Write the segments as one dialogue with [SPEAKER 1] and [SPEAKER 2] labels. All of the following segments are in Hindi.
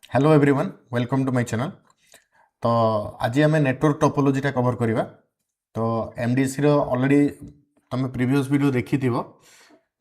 [SPEAKER 1] Hello everyone welcome to my channel. तो आज आम नेटवर्क टोपोलॉजीटा कवर करवा। तो एमडीसी रो ऑलरेडी तुम प्रीवियस वीडियो देखी थी।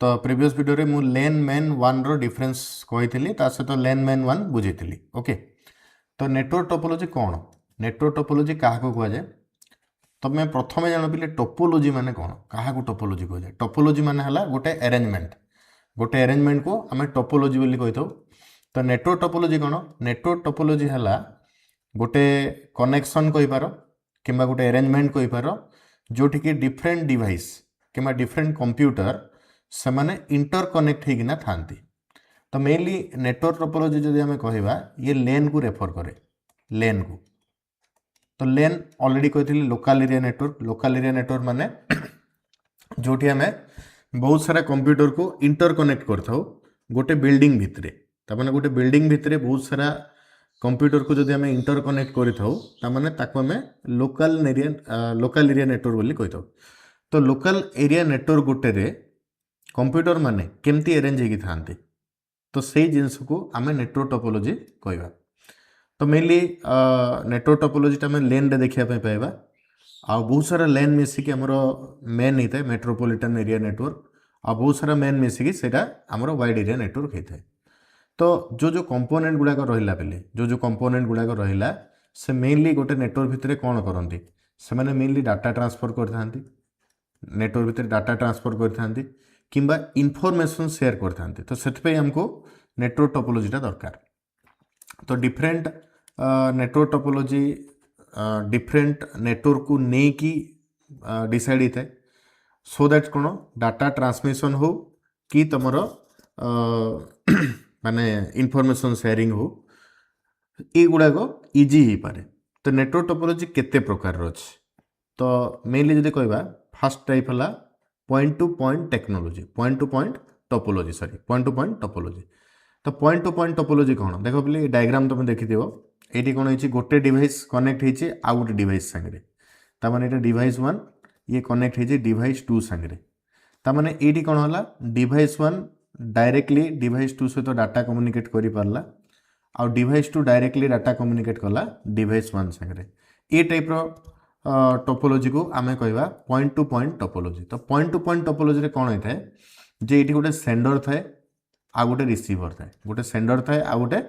[SPEAKER 1] तो प्रीवियस वीडियो रे मु लेन मेन वन रो डिफरेंस कही ता सहित लेन मेन वन बुझी। ओके, तो नेटवर्क टोपोलॉजी कौन, नेटवर्क टोपोलॉजी क्या कहुए? तुम प्रथम जान पे टोपोलॉजी माने कौन, क्या टोपोलॉजी कहुए? टोपोलॉजी माने हला गोटे अरेंजमेंट, गोटे अरेंजमेंट को आम टोपोलॉजी बोली कही थाउ। तो नेटवर्क टोपोलॉजी कौन? नेटवर्क टोपोलॉजी है गोटे कनेक्शन कहींपार कि गोटे अरेंजमेंट कहींपार जोटि कि डिफरेंट डिवाइस कि डिफरेंट कंप्यूटर से माने इंटर कनेक्ट होना था। तो मेनली नेटवर्क टोपोलॉजी जदि आम कहवा ये लेन को रेफर करे, लेन को। तो लेन ऑलरेडी कही local area network. Local area network माने जोटी आम बहुत सारा कंप्यूटर को इंटर कनेक्ट करथाउ गोटे बिल्डिंग भितरे। तामाने गोटे बिल्डिंग भितरे बहुत सारा कंप्यूटर को जदि आम इंटर कनेक्ट करिथाउ तामाने ताको आम लोकल एरिया नेटवर्क बोली कहिथाउ। तो लोकल एरिया नेटवर्क गोटे रे कंप्यूटर माने केमती अरेंज होगी थांती, तो सेही जिनस को आम नेटवर्क टोपोलॉजी कहवा। तो मेनली नेटवर्क टोपोलॉजी आम लेन रे देखा पाइबा। आ बहुत सारा लेन मिसिकी आमर मेन होता है मेट्रोपोलिटन एरिया नेटवर्क। आ बहुत सारा मेन मिसिकी सेटा आमर वाइड एरिया नेटवर्क होता है। तो जो कंपोनेंट गुड़ाक रहा पे जो कंपोनेंट गुड़ाक रहा से मेनली गोटे नेटवर्क भितर कौन करती से मैंने मेनली डाटा ट्रांसफर करते, नेटवर्क भितर डाटा ट्रांसफर करते किंबा इनफॉरमेशन शेयर करते। तो से हमको नेटवर्क टोपोलॉजीटा दरकार। तो different network topology different network को लेकिन डिसाइड होता है सो दैट कौन डाटा ट्रांसमिशन हो कि तुमर माने इनफॉरमेशन शेयरिंग हो ये गुड़ाक इजी हो पारे। तो नेटवर्क टोपोलॉजी केते प्रकार अच्छे? तो मेनली जब कहवा फास्ट टाइप है point to point technology, point to point topology, sorry point to point topology. तो पॉइंट टू पॉइंट टोपोलॉजी कौन देख पे डायग्राम तुम देखी ये कौन है गोटे डिवाइस कनेक्ट होती आउ गोटे डिवाइस सांगे ताने ये डिवाइस वन ये कनेक्ट होती डिवाइस टू सांगे ताने ये कौन है device one directly device two सहित डाटा कम्युनिकेट कर पारला आउ device two directly data communicate कला डिवाइस वन सांगे। ये टाइप टोपोलॉजी को आम कहवा पॉइंट टू पॉइंट टोपोलॉजी। तो पॉइंट टू पॉइंट टोपोलॉजी कौन होता है जे ये गोटे सेंडर थाए आ गोटे रिसीवर थाए, गोटे सेंडर थाए आ गोटे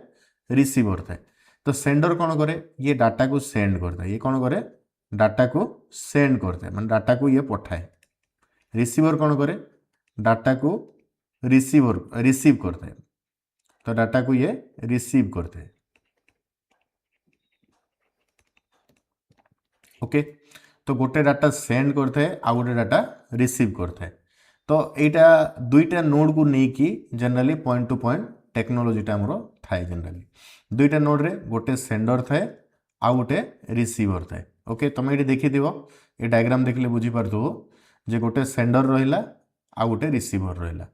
[SPEAKER 1] रिसीवर थाए। तो सेंडर कौन करे ये डाटा को सेंड करता है, ये कौन करे डाटा को सेंड करता है माने डाटा को ये पठाए। रिसीवर कौन करे डाटा को रिसीव करता है, तो डाटा को ये रिसीव करते हैं। ओके, तो गोटे डाटा सेंड करता है आ गोटे डाटा रिसीव करता है। तो यहाँ दुईटा नोड को लेकिन जनरली पॉइंट टू पॉइंट टेक्नोलॉजीटा आमर थाए। जनरली दुईटा नोड रे गोटे सेंडर थाए आ गोटे रिसीवर थाए। ओके, तुम ये देखी ये डायग्राम देखले बुझी पारथो जे गोटे सेंडर रहिला आ गोटे रिसीवर रहिला।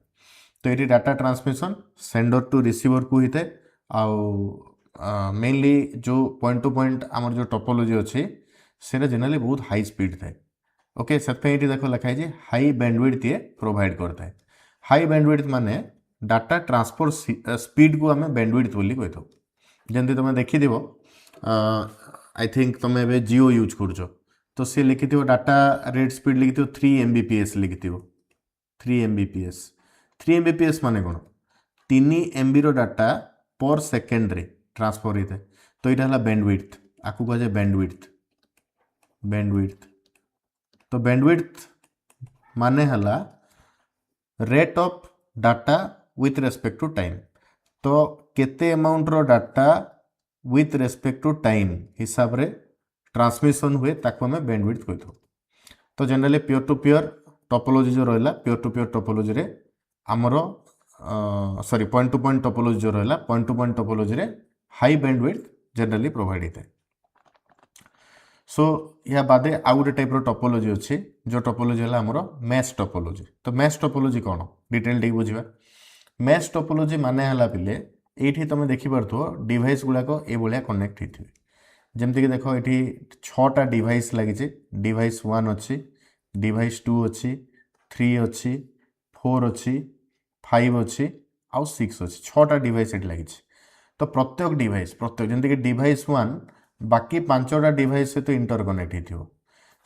[SPEAKER 1] तो ये data transmission sender to receiver को होता है। आउ मेनली जो पॉइंट टू पॉइंट आमर जो टोपोलॉजी अच्छी से जनरली बहुत हाई स्पीड थाए। ओके, से देख लिखाई हाई बैंडविड्थ ये प्रोवाइड करता है। हाई बैंडविड्थ माने डाटा ट्रांसफर स्पीड को आम बैंडविड्थ बोली कही था। जमी तुम देखी आई थिंक तुम ए जियो यूज कर तो सी लिखि डाटा रेट स्पीड लिखि 3 Mbps लिखि 3 Mbps। 3 Mbps माने कौन 3 MB डाटा पर सेकेंड रे ट्रांसफर होता है। तो यहाँ है बैंडविड्थ, आपको कह जाए बैंडविड्थ। बैंडविड्थ तो बैंडविड्थ माने हला rate of data with respect to time. तो केते अमाउंट रो data with respect to time हिसाब रे ट्रांसमिशन हुए ताको हमें बैंडविड्थ कहथो। तो generally peer to peer topology जो रहा प्योर टू प्योर टोपोलॉजी रे आमर sorry point to point topology जो रहा पॉइंट टू पॉइंट टोपोलॉजी रे हाई बैंडविड्थ जनरली प्रोवाइड होता है। सो या बादे आउ गोटे टाइप टोपोलॉजी अच्छी जो टोपोलॉजी है आमर मैश टोपोलॉजी। तो मैश टोपोलॉजी कौन डिटेल टे बुझा। मैश टोपोलॉजी माने हला पिले ये तुम देखिपो डिवाइस गुड़ाक ये कनेक्ट होते जमती देख ये 6टा डिवाइस लगी। डिवाइस 1 अच्छी, डिवाइस 2 अच्छी, 3 अच्छी, 4 अच्छी, 5 अच्छी आउ 6 अच्छी, 6टा डिवाइस ये लगी। तो प्रत्येक डिवाइस प्रत्येक जमीक कि डिवाइस 1 बाकी 5टा डिवाइस सहित इंटरकनेक्ट हो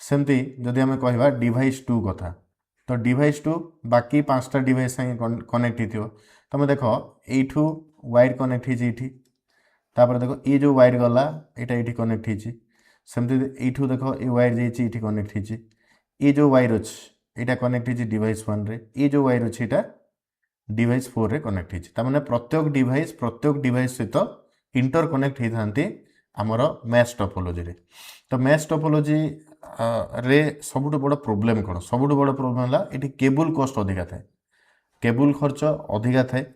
[SPEAKER 1] सेमती जदि आम कह डिवाइस 2 कथा तो डिवाइस 2 बाकी 5टा डिवाइस कनेक्ट हो तुम देख यू वायर कनेक्ट होती तापर देख ये जो वायर गला यहाँ ये कनेक्ट होती सेमती यू देख ये वायर जाइए कनेक्ट होती ये जो वायर अच्छी यहाँ कनेक्ट होती डिवाइस 1 रे ये जो वायर अच्छी यहाँ डिवाइस 4 रे कनेक्ट होती तार प्रत्येक डिवाइस सहित इंटरकनेक्ट होती आमर मैश टोपोलॉजी रे तो मैश टोपोलॉजी रे सबुठ बड़ प्रोब्लेम कौन सबुठ बड़ प्रोब्लेम है ये केबुल कॉस्ट अधिका थाए केबुल खर्च अधिका थाए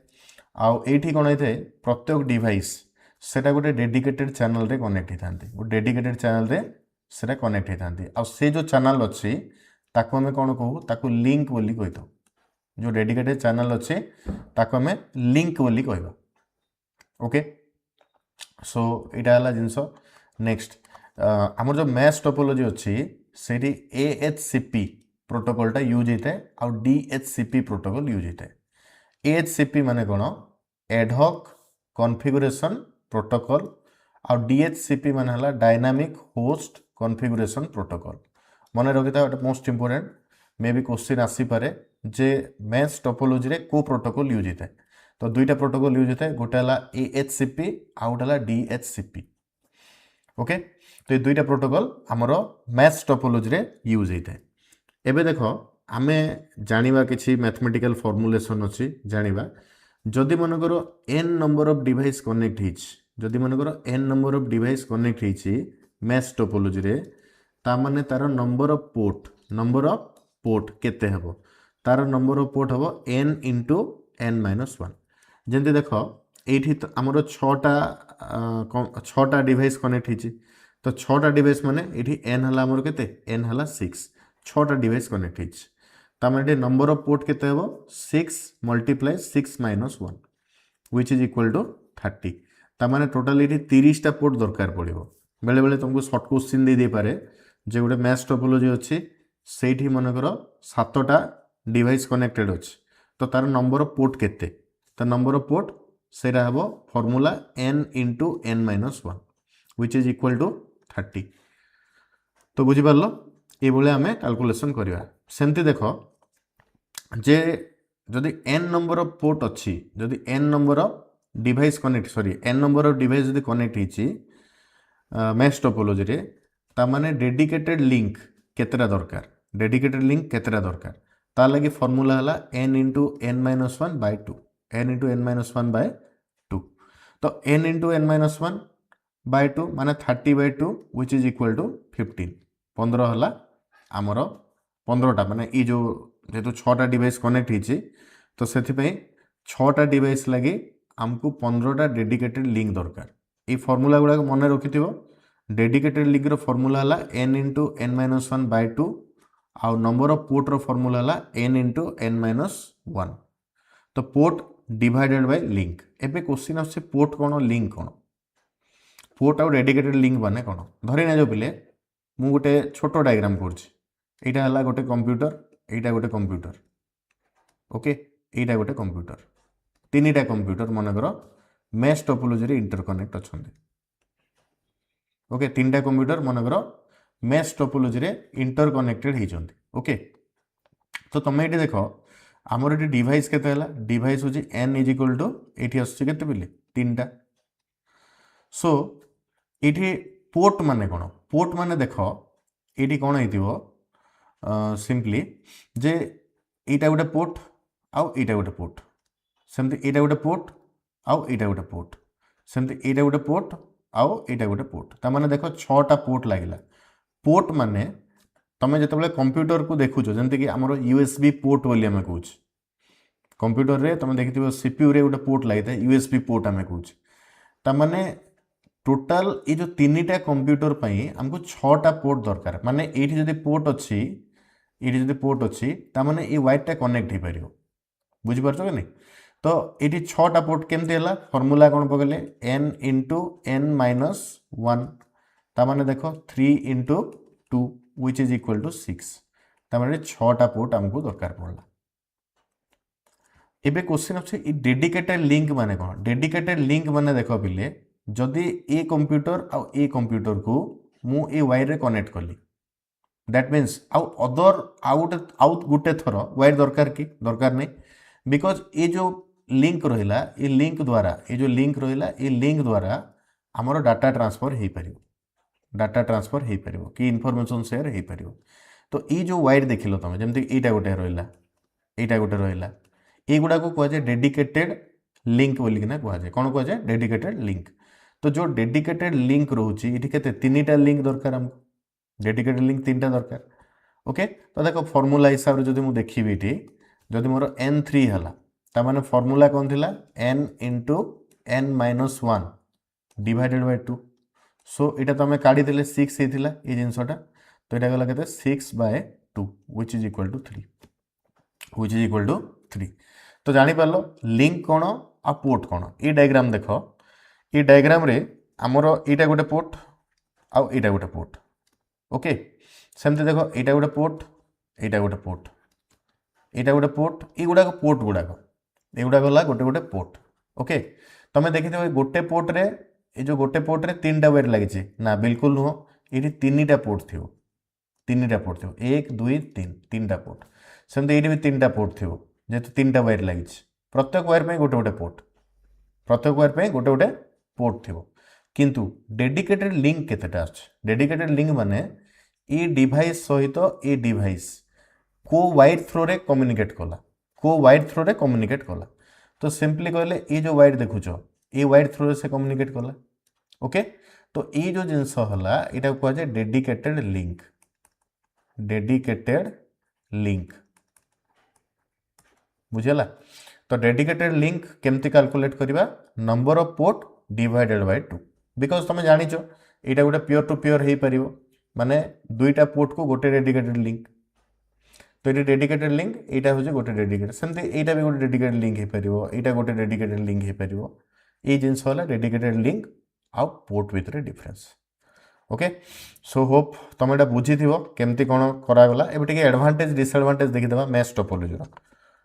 [SPEAKER 1] आईटी कौन होता है प्रत्येक डिवाइस सेटा गोटे डेडिकेटेड चैनल रे कनेक्ट होता गोटे डेडिकेटेड चैनल रे सेटा कनेक्ट होता से जो चैनल अच्छी ताको आम कौन कहू ताको लिंक बोली कही था जो डेडिकेटेड चैनल अच्छे ताको आम लिंक बोली कहवा ओके सो यहाँ जिनस नेक्स्ट आमर जो मैश टोपोलॉजी अच्छी से AHCP प्रोटोकॉलटा यूज होता है आउ DHCP प्रोटोकॉल यूज होता है AHCP माने कौन एडहॉक कॉन्फ़िगरेशन प्रोटोकॉल आउ DHCP माने हला डायनामिक होस्ट कॉन्फ़िगरेशन प्रोटोकॉल मन रखी था most important may be question आसीपे जे मैश टोपोलॉजी रे को प्रोटोकॉल यूज होता है तो दुईटा प्रोटोकॉल यूज होता है गोटे है AHCP आउ गोटे है DHCP ओके तो ये दुईटा प्रोटोकॉल आमर मैश टोपोलॉजी रे यूज होता है एबे देख आमे जानिबा किछि मैथमेटिकल फॉर्मुलेशन अच्छी जानिबा जदि मनकर n number of device connect hitch जदि मनकर n number of device connect हिची मैश टोपोलॉजी रे ता माने तार नंबर ऑफ पोर्ट केते हबो तार नंबर ऑफ पोर्ट हबो n इंटू n माइनस 1 जंती देख ये आमर 6टा डिवाइस कनेक्ट हिची तो 6टा डिवाइस माने ये n हला आमर केते n हला 6 6टा डिवाइस कनेक्ट हिची तार नंबर ऑफ पोर्ट केते हबो 6 multiply 6 minus 1 which is equal to 30 तार माने टोटल ये 30टा पोर्ट दरकार पड़िबो बेले बेले तुमको शॉर्ट क्वेश्चन दे पारे जे गोटे मैश टोपोलॉजी अच्छी से मनकर 7टा डिवाइस कनेक्टेड अच्छी तो तार नंबर ऑफ पोर्ट केते तो नंबर ऑफ पोर्ट से हम formula n into n minus 1 which is equal to 30 तो बुझीपार ये आम कैलकुलेशन करवा सेमती देख जे जदि n नंबर ऑफ पोर्ट अच्छी जदि n number of device connect n number of device जदि कनेक्ट होती मैश टोपोलॉजी रे ता माने डेडिकेटेड लिंक केतेटा दरकार ता लगी फॉर्मूला हला n into n minus 1 by 2 n into n minus 1 by 2 तो n into n minus 1 by 2 माने 30 by 2 which is equal to 15 15 हला आमर 15टा माने ई जो जेतु 6टा डिवाइस कनेक्ट हिची तो सेथि पई 6टा डिवाइस लगी हमको 15टा डेडिकेटेड लिंक दरकार ये फॉर्मूला गुड़ा मन रखिथिबो डेडिकेटेड लिंक रो फॉर्मूला हला n into n minus 1 by 2 आउ नंबर ऑफ पोर्ट रो फॉर्मूला हला n इंटू n माइनस 1 तो पोर्ट डिवाइडेड बाय लिंक एबे क्वेश्चन आछे पोर्ट कोन लिंक कोन पोर्ट आउ डेडिकेटेड लिंक माने कोन धरि ना जो पिले मु गोटे छोटो डायग्राम करछि एटा हला गोटे कंप्यूटर एटा गोटे कंप्यूटर ओके एटा गोटे कंप्यूटर तीनटा कंप्यूटर मनकर मैश टोपोलॉजी रे इंटरकनेक्ट अछंदी ओके तीनटा कंप्यूटर मनकर मैश टोपोलॉजी रे इंटरकनेक्टेड होइछंदी ओके तो तुम ये देख आमर ये डिवाइस केते हला डिवाइस होची n इज इक्वल टू एठी आछी केते बिले तीनटा सो एठी पोर्ट माने कोन पोर्ट माने देख एठी कोन हेतिबो सिंपली जे एटा गोटे पोर्ट आउ एटा गोटे पोर्ट सेमती एटा गोटे पोर्ट आउ एटा गोटे पोर्ट सेमती एटा गोटे पोर्ट आउ एटा गोटे पोर्ट ता माने देखो 6टा पोर्ट लागिला पोर्ट माने तुम जिते कंप्यूटर को देखुच जमती कि आमर USB पोर्ट बोली आम कौच कंप्यूटर रे तुम देखि CPU रे गोटे पोर्ट लगी था USB पोर्ट आम कौच ताने टोटाल ये जो 3टा कंप्यूटर पाई हमको 6टा पोर्ट दरकार माने एठी जदि पोर्ट अच्छी ये जदि पोर्ट अच्छी ताने ये वायरटा कनेक्ट हो पार बुझीपार कि नहीं तो ये 6टा पोर्ट केमती है फॉर्मूला कौन पकड़े n इंटू n माइनस 1 ताने देख 3 into 2 which is equal to 6 ताने 6टा पोर्ट हमको दरकार पड़ला एबे क्वेश्चन अच्छे डेडिकेटेड लिंक माने कौन डेडिकेटेड लिंक माने देख पिले जदि ए कंप्यूटर आउ ए कंप्यूटर को मु ए वायर रे कनेक्ट कली दैट मीन्स आउ अदर आउ गुटे थर वायर दरकार कि दरकार नहीं बिकज ये जो लिंक रहिला ये लिंक द्वारा ये जो लिंक रहिला ये लिंक द्वारा आमर डाटा ट्रांसफर हो पार डाटा ट्रांसफर हो पार कि इनफॉरमेशन शेयर हो पार तो ये जो वायर देखिल तुम जमती यहाँ गोटे रहा यहाँ गोटे रहा युवा को कहुए डेडिकेटेड लिंक बोलिकिना कहुए कौन कहुए डेडिकेटेड लिंक तो जो डेडिकेटेड लिंक रोचे ये तीन टा लिंक दरकार आमको डेडिकेटेड लिंक तीन टा दरकार ओके तो देखो फॉर्मूला हिसाब से जब देखी ये जदि मोर n3 है तार फॉर्मूला कौन थी n into n minus 1 divided by 2 सो यहाँ तुम काढ़ी 6 होता ये जिनसटा तो यहाँ गला के 6/2 विच इज इक्वल टू 3 तो जापर लिंक कौन आ पोर्ट कौन ये डायग्राम देख ये डायग्राम रे आमर यहाँ गोटे पोर्ट आउ यहाँ गोटे पोर्ट ओके सेमती देख यहाँ गोटे पोर्ट यहाँ गोटे पोर्ट यहाँ गोटे पोर्ट युवा पोर्ट गुड़ाक युवा गला गोटे गोटे पोर्ट ओके तुम देखी गोटे पोर्ट रे ये जो गोटे पोर्ट रे 3टा वायर लगी ना बिल्कुल नुह ये 3टा पोर्ट थी 3टा पोर्ट थी 1 2 3 3टा पोर्ट सेमती ये भी 3टा पोर्ट थी जेहेतु 3टा वायर लगी प्रत्येक वायर पे गोटे गोटे पोर्ट प्रत्येक वायर पे गोटे गोटे पोर्ट थी किंतु डेडिकेटेड लिंक केतेटा अछि डेडिकेटेड लिंक माने ये डिवाइस सहित ये डिवाइस को वायर थ्रो रे कम्युनिकेट कला को वायर थ्रो रे कम्युनिकेट कला तो सिंपली कहले ये जो वायर देखुछ ये वायर थ्रो से कम्युनिकेट कला ओके तो ये जो जिनस हला एटा कहुए डेडिकेटेड लिंक बुझेला तो डेडिकेटेड लिंक केमती कैलकुलेट करबा number of port divided bye 2 because तुम जानिछ एटा गोटे पियर टू पियर हो पार माने दुईटा पोर्ट को गोटे डेडिकेटेड लिंक तो ये डेडिकेटेड लिंक यहाँ हूँ गोटे डेडिकेटेड सेमती यहाँ भी गोटे डेडिकेटेड लिंक हो पार यहाँ गोटे डेडिकेटेड लिंक हो पार ये जिनस है डेडिकेटेड लिंक आउ पोर्ट भितर डिफरेंस ओके सो होप तुम यहाँ बुझी केमती कौन करागला एबे एडवांटेज डिसएडवांटेज देखीदे मैच टोपोलॉजी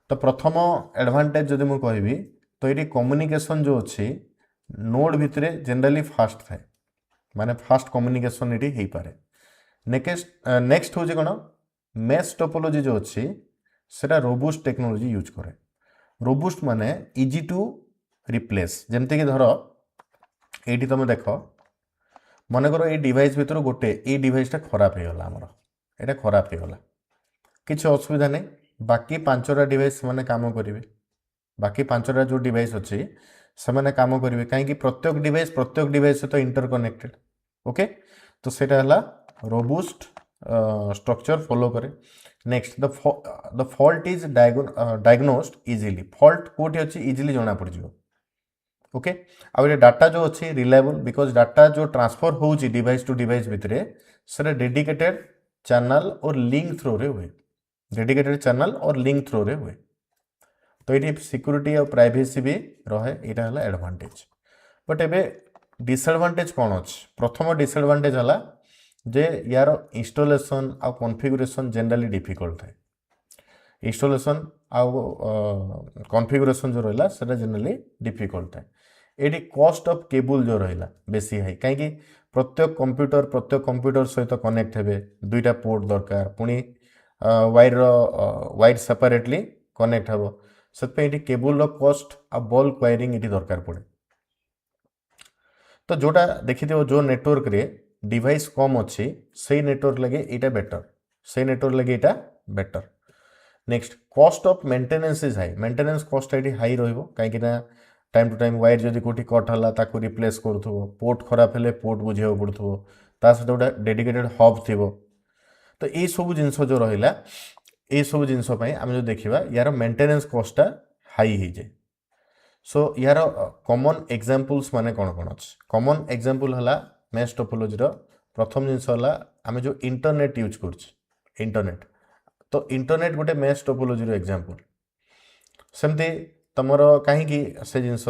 [SPEAKER 1] तो प्रथम एडवांटेज जदि मुझे कहबी तो ये कम्युनिकेशन जो अच्छी नोड भितर जनरली फास्ट थाए माने फास्ट कम्युनिकेशन ये हो पाए नेक्स्ट हूँ कौन मैच टोपोलॉजी जो अच्छी सेटा रोबुस्ट टेक्नोलॉजी यूज करे रोबुस्ट माने इजी टू रिप्लेस जमती कि धर ये तुम देख मनकर ये डिवाइस भितर गोटे ये डिवाइसटा खराब हो गला आमर ये खराब हो गला किसी असुविधा नहीं बाकी 5टा डिवाइस से काम करेंगे बाकी 5टा जो डिवाइस अच्छी से काम करेंगे कहीं प्रत्येक डिवाइस सहित इंटरकनेक्टेड ओके तो सेटा हला रोबुस्ट स्ट्रक्चर फॉलो करे next the fault is diagnosed easily fault कोठी अच्छी इजीली जना पड़ जाए ओके आ डाटा जो अच्छी रिलायबल बिकॉज डाटा जो ट्रांसफर होची डिवाइस टू डिवाइस भितर से डेडिकेटेड चैनल और लिंक थ्रो रे हुए डेडिकेटेड चैनल और लिंक थ्रो रे हुए तो ये सिक्योरिटी और प्राइवेसी भी रहे यहाँ है एडवांटेज बट एबे डिसएडवांटेज कौन अच्छे प्रथम डिसएडवांटेज है जे यार इंस्टॉलेशन आ कॉन्फ़िगरेशन जनरली डिफिकल्ट थाए इंस्टॉलेशन आ कॉन्फ़िगरेशन जो रहा है जनरली डिफिकल्ट थाए ये कॉस्ट ऑफ केबल जो रहा बेसी हाई कहीं प्रत्येक कंप्यूटर सहित कनेक्ट हे दुईटा पोर्ट दरकार पुणी वायर सेपरेटली कनेक्ट हे से केबल कॉस्ट आ बल्क वायरिंग ये दरकार पड़े तो जोटा देखी जो नेटवर्क रे डिवाइस कम अच्छी से नेटवर्क लगे यहाँ बेटर से नेटवर्क लगे यहाँ better next cost of maintenance is high maintenance cost ये हाई रही टाइम टू टाइम वायर जदि कौटी कट है ताको रिप्लेस करूँ पोर्ट खराब हेले पोर्ट बुझे पड़ो सहित गोटे डेडिकेटेड हब थी तो ये सब जिनस जो रहा ये सब जिनस आम जो देखा यार मेंटेनेंस कॉस्टा हाई हो जाए सो यार कॉमन एग्जांपल्स माने कौन कौन अच्छे कॉमन एग्जांपल है मैच टोपोलॉजी प्रथम जिनस है आम जो इंटरनेट यूज कर इंटरनेट तो इंटरनेट गोटे मैच टोपोलॉजी एग्जांपल सेमती तुमर कहीं से जिनस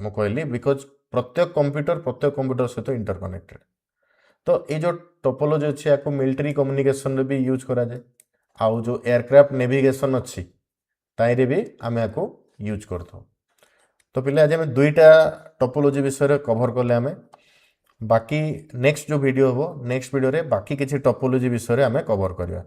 [SPEAKER 1] मु कहली बिकज प्रत्येक कंप्यूटर सहित इंटरकनेक्टेड तो ये जो टोपोलॉजी अच्छी या मिलिट्री कम्युनिकेशन भी यूज करा जाए आउ जो एयरक्राफ्ट नेविगेशन अच्छी ताइरे भी आम या यूज करथो। तो पिले आज आम दुईटा टोपोलॉजी विषय कवर कले आम बाकी नेक्स्ट जो वीडियो हो नेक्स्ट वीडियो रे बाकी किसी टोपोलॉजी विषय आम कवर करवा।